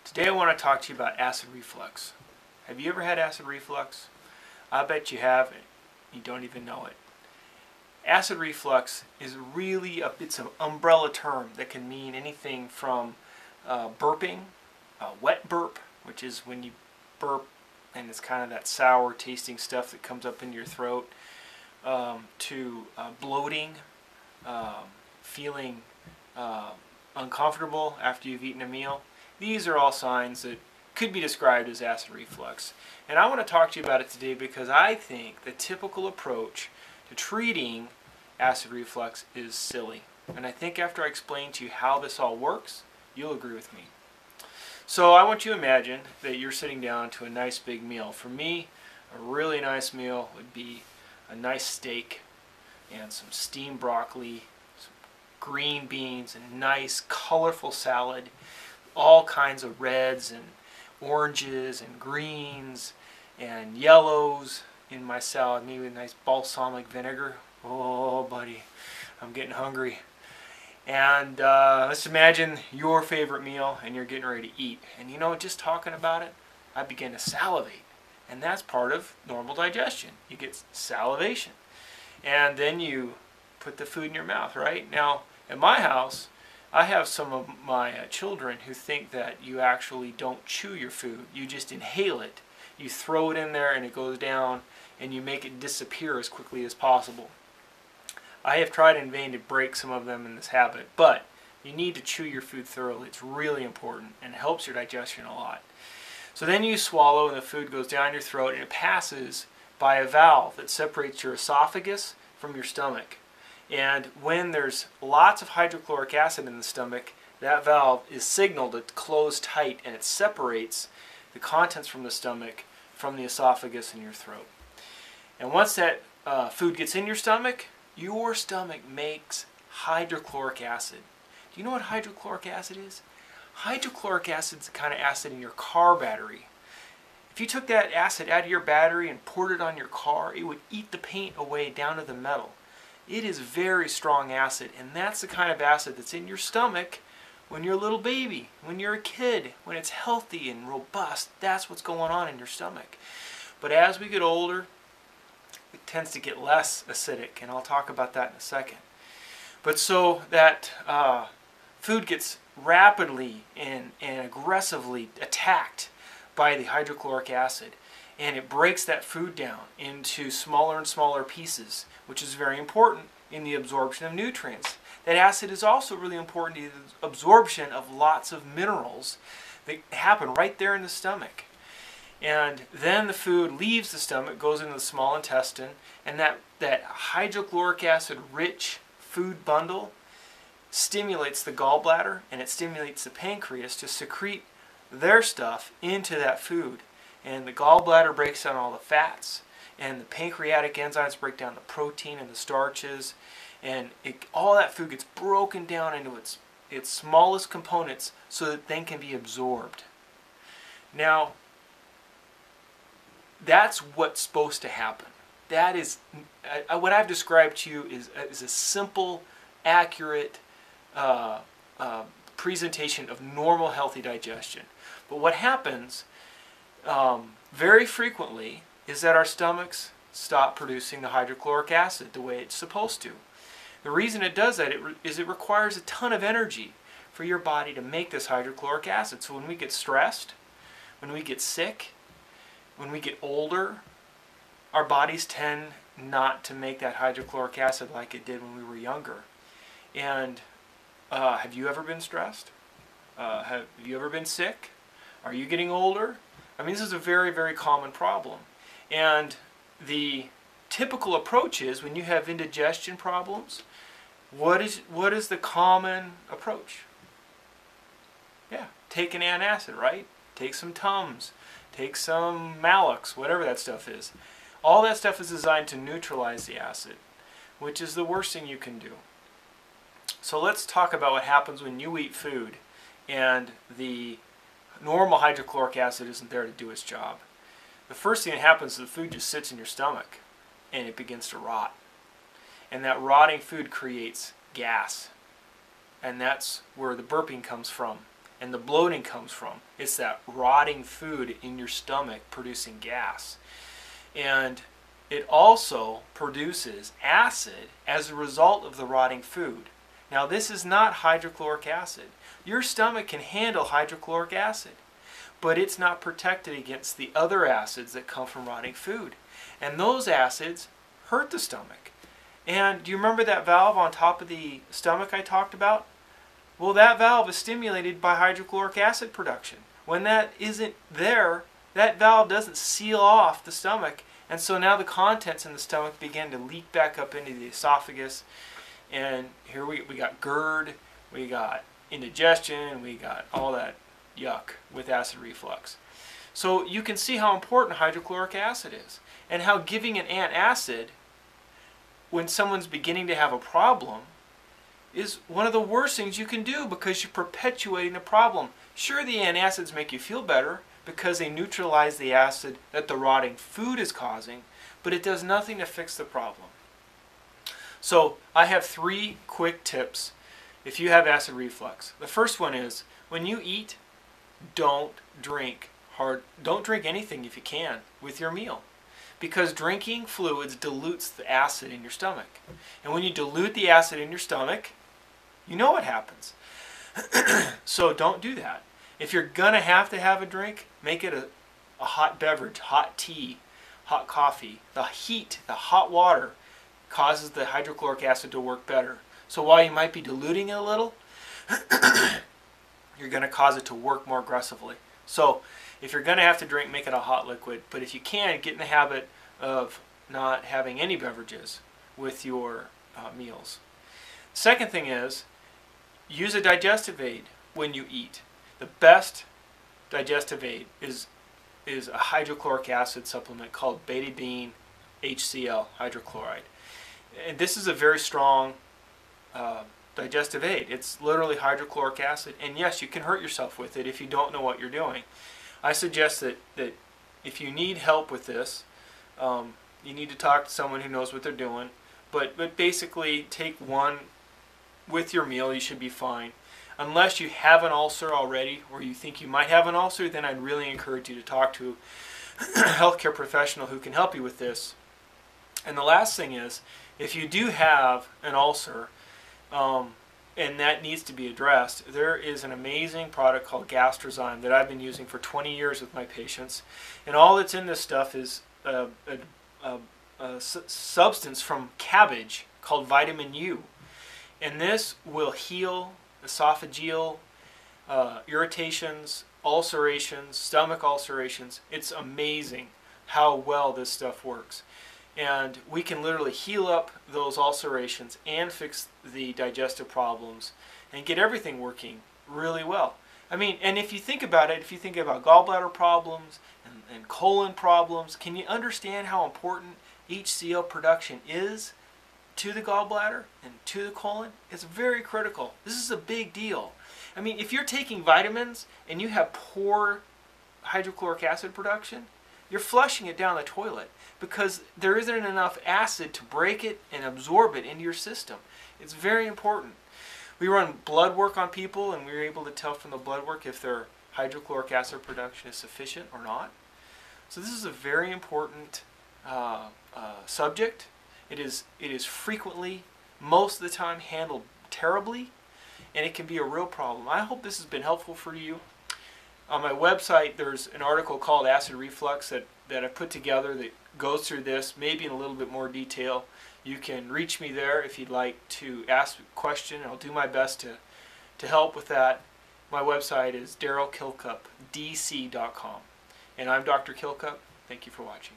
Today I want to talk to you about acid reflux. Have you ever had acid reflux? I bet you have, and you don't even know it. Acid reflux is really it's an umbrella term that can mean anything from burping, wet burp, which is when you burp and it's kind of that sour tasting stuff that comes up into your throat, to bloating, feeling uncomfortable after you've eaten a meal. These are all signs that could be described as acid reflux. And I want to talk to you about it today because I think the typical approach to treating acid reflux is silly. And I think after I explain to you how this all works, you'll agree with me. So I want you to imagine that you're sitting down to a nice big meal. For me, a really nice meal would be a nice steak and some steamed broccoli, some green beans, a nice colorful salad, all kinds of reds and oranges and greens and yellows in my salad, maybe with nice balsamic vinegar. Oh buddy, I'm getting hungry. And let's imagine your favorite meal and you're getting ready to eat. And you know, just talking about it, I begin to salivate. And that's part of normal digestion. You get salivation. And then you put the food in your mouth, right? Now, at my house, I have some of my children who think that you actually don't chew your food. You just inhale it. You throw it in there and it goes down and you make it disappear as quickly as possible. I have tried in vain to break some of them in this habit, but you need to chew your food thoroughly. It's really important and it helps your digestion a lot. So then you swallow and the food goes down your throat and it passes by a valve that separates your esophagus from your stomach. And when there's lots of hydrochloric acid in the stomach, that valve is signaled to close tight and it separates the contents from the stomach from the esophagus and your throat. And once that food gets in your stomach makes hydrochloric acid. Do you know what hydrochloric acid is? Hydrochloric acid is the kind of acid in your car battery. If you took that acid out of your battery and poured it on your car, it would eat the paint away down to the metal. It is very strong acid, and that's the kind of acid that's in your stomach when you're a little baby, when you're a kid, when it's healthy and robust. That's what's going on in your stomach. But as we get older, it tends to get less acidic, and I'll talk about that in a second. But so that food gets rapidly and aggressively attacked by the hydrochloric acid, and it breaks that food down into smaller and smaller pieces, which is very important in the absorption of nutrients. That acid is also really important in the absorption of lots of minerals that happen right there in the stomach. And then the food leaves the stomach, goes into the small intestine, and that hydrochloric acid rich food bundle stimulates the gallbladder and it stimulates the pancreas to secrete their stuff into that food. And the gallbladder breaks down all the fats, and the pancreatic enzymes break down the protein and the starches, and all that food gets broken down into its smallest components so that then can be absorbed. Now, that's what's supposed to happen. That is what I've described to you is a simple, accurate presentation of normal, healthy digestion. But what happens very frequently is that our stomachs stop producing the hydrochloric acid the way it's supposed to. The reason it does that is it requires a ton of energy for your body to make this hydrochloric acid. So when we get stressed, when we get sick, when we get older, our bodies tend not to make that hydrochloric acid like it did when we were younger. And have you ever been stressed? Have you ever been sick? Are you getting older? I mean, this is a very, very common problem. And the typical approach is when you have indigestion problems, what is the common approach? Yeah, take an antacid, right? Take some Tums, take some Malux, whatever that stuff is. All that stuff is designed to neutralize the acid, which is the worst thing you can do. So let's talk about what happens when you eat food and the normal hydrochloric acid isn't there to do its job. The first thing that happens is the food just sits in your stomach and it begins to rot. And that rotting food creates gas. And that's where the burping comes from. and the bloating comes from. It's that rotting food in your stomach producing gas. And it also produces acid as a result of the rotting food. Now, this is not hydrochloric acid. Your stomach can handle hydrochloric acid, but it's not protected against the other acids that come from rotting food. And those acids hurt the stomach. And do you remember that valve on top of the stomach I talked about? Well, that valve is stimulated by hydrochloric acid production. When that isn't there, that valve doesn't seal off the stomach, and so now the contents in the stomach begin to leak back up into the esophagus, and here we got GERD, we got indigestion, we got all that yuck with acid reflux. So you can see how important hydrochloric acid is, and how giving an antacid when someone's beginning to have a problem is one of the worst things you can do, because you're perpetuating the problem. Sure, the antacids make you feel better because they neutralize the acid that the rotting food is causing, but it does nothing to fix the problem. So I have 3 quick tips if you have acid reflux. The first one is, when you eat, don't drink anything if you can with your meal, because drinking fluids dilutes the acid in your stomach. And when you dilute the acid in your stomach, you know what happens. So don't do that. If you're going to have a drink, make it a hot beverage, hot tea, hot coffee. The heat, the hot water, causes the hydrochloric acid to work better. So while you might be diluting it a little, you're going to cause it to work more aggressively. So if you're going to have to drink, make it a hot liquid. But if you can, get in the habit of not having any beverages with your meals. Second thing is, use a digestive aid when you eat. The best digestive aid is a hydrochloric acid supplement called betadine HCl, hydrochloride. And this is a very strong digestive aid. It's literally hydrochloric acid. And yes, you can hurt yourself with it if you don't know what you're doing. I suggest that if you need help with this, you need to talk to someone who knows what they're doing. But basically, take one with your meal. You should be fine. Unless you have an ulcer already, or you think you might have an ulcer, then I'd really encourage you to talk to a healthcare professional who can help you with this. And the last thing is, if you do have an ulcer, and that needs to be addressed, there is an amazing product called Gastrozyme that I've been using for 20 years with my patients. And all that's in this stuff is a substance from cabbage called vitamin U. And this will heal esophageal irritations, ulcerations, stomach ulcerations. It's amazing how well this stuff works. And we can literally heal up those ulcerations and fix the digestive problems and get everything working really well. I mean, and if you think about it, if you think about gallbladder problems and colon problems, can you understand how important HCl production is to the gallbladder and to the colon? It's very critical. This is a big deal. I mean, if you're taking vitamins and you have poor hydrochloric acid production, you're flushing it down the toilet because there isn't enough acid to break it and absorb it into your system. It's very important. We run blood work on people, and we were able to tell from the blood work if their hydrochloric acid production is sufficient or not. So this is a very important subject. It is frequently, most of the time, handled terribly, and it can be a real problem. I hope this has been helpful for you. On my website, there's an article called Acid Reflux that I put together that goes through this, maybe in a little bit more detail. You can reach me there if you'd like to ask a question. I'll do my best to help with that. My website is darylkilcup.dc.com. And I'm Dr. Kilcup. Thank you for watching.